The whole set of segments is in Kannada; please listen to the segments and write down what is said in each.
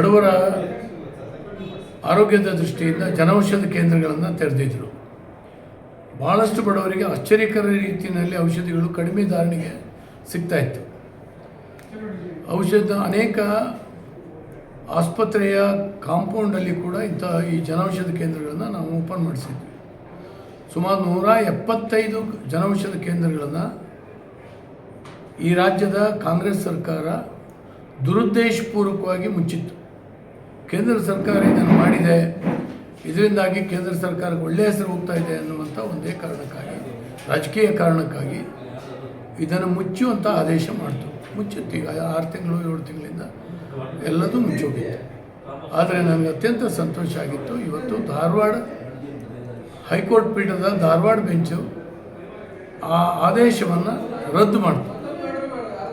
ಬಡವರ ಆರೋಗ್ಯದ ದೃಷ್ಟಿಯಿಂದ ಜನೌಷಧ ಕೇಂದ್ರಗಳನ್ನು ತೆರೆದಿದ್ದರು. ಭಾಳಷ್ಟು ಬಡವರಿಗೆ ಆಶ್ಚರ್ಯಕರ ರೀತಿಯಲ್ಲಿ ಔಷಧಿಗಳು ಕಡಿಮೆ ಧಾರಣೆಗೆ ಸಿಗ್ತಾಯಿತ್ತು. ಅನೇಕ ಆಸ್ಪತ್ರೆಯ ಕಾಂಪೌಂಡಲ್ಲಿ ಕೂಡ ಈ ಜನೌಷಧ ಕೇಂದ್ರಗಳನ್ನು ನಾವು ಓಪನ್ ಮಾಡಿಸಿದ್ವಿ. ಸುಮಾರು 175 ಜನೌಷಧ ಕೇಂದ್ರಗಳನ್ನು ಈ ರಾಜ್ಯದ ಕಾಂಗ್ರೆಸ್ ಸರ್ಕಾರ ದುರುದ್ದೇಶಪೂರ್ವಕವಾಗಿ ಮುಚ್ಚಿತ್ತು. ಕೇಂದ್ರ ಸರ್ಕಾರ ಇದನ್ನು ಮಾಡಿದೆ, ಇದರಿಂದಾಗಿ ಕೇಂದ್ರ ಸರ್ಕಾರಕ್ಕೆ ಒಳ್ಳೆಯ ಹೆಸರು ಹೋಗ್ತಾ ಇದೆ ಅನ್ನುವಂಥ ಒಂದೇ ಕಾರಣಕ್ಕಾಗಿ, ರಾಜಕೀಯ ಕಾರಣಕ್ಕಾಗಿ ಇದನ್ನು ಮುಚ್ಚುವಂಥ ಆದೇಶ ಮಾಡ್ತು. ಮುಚ್ಚಿತ್ತು. ಈಗ 6 ತಿಂಗಳು 7 ತಿಂಗಳಿಂದ ಎಲ್ಲದೂ ಮುಚ್ಚೋಗಿತ್ತು. ಆದರೆ ನನಗೆ ಅತ್ಯಂತ ಸಂತೋಷ ಆಗಿತ್ತು, ಇವತ್ತು ಧಾರವಾಡ ಹೈಕೋರ್ಟ್ ಪೀಠದ ಧಾರವಾಡ ಬೆಂಚು ಆ ಆದೇಶವನ್ನು ರದ್ದು ಮಾಡ್ತು.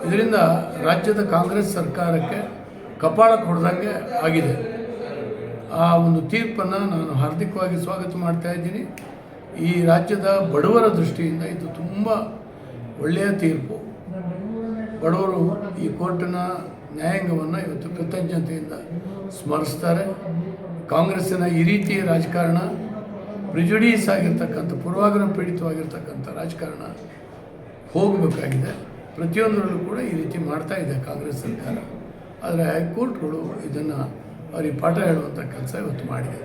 ಇದರಿಂದ ರಾಜ್ಯದ ಕಾಂಗ್ರೆಸ್ ಸರ್ಕಾರಕ್ಕೆ ಕಪಾಳ ಹೊಡೆದಂಗೆ ಆಗಿದೆ. ಆ ಒಂದು ತೀರ್ಪನ್ನು ನಾನು ಹಾರ್ದಿಕವಾಗಿ ಸ್ವಾಗತ ಮಾಡ್ತಾ ಇದ್ದೀನಿ. ಈ ರಾಜ್ಯದ ಬಡವರ ದೃಷ್ಟಿಯಿಂದ ಇದು ತುಂಬ ಒಳ್ಳೆಯ ತೀರ್ಪು. ಬಡವರು ಈ ಕೋರ್ಟಿನ ನ್ಯಾಯಾಂಗವನ್ನು ಇವತ್ತು ಕೃತಜ್ಞತೆಯಿಂದ ಸ್ಮರಿಸ್ತಾರೆ. ಕಾಂಗ್ರೆಸ್ಸಿನ ಈ ರೀತಿಯ ರಾಜಕಾರಣ, ಪ್ರಿಜುಡೀಸ್ ಆಗಿರ್ತಕ್ಕಂಥ, ಪೂರ್ವಾಗ್ರಹ ಪೀಡಿತವಾಗಿರ್ತಕ್ಕಂಥ ರಾಜಕಾರಣ ಹೋಗಬೇಕಾಗಿದೆ. ಪ್ರತಿಯೊಂದರಲ್ಲೂ ಕೂಡ ಈ ರೀತಿ ಮಾಡ್ತಾ ಇದೆ ಕಾಂಗ್ರೆಸ್ ಸರ್ಕಾರ. ಆದರೆ ಹೈಕೋರ್ಟ್ಗಳು ಇದನ್ನು ಅವರಿಗೆ ಪಾಠ ಹೇಳುವಂಥ ಕೆಲಸ ಇವತ್ತು ಮಾಡಿದೆ.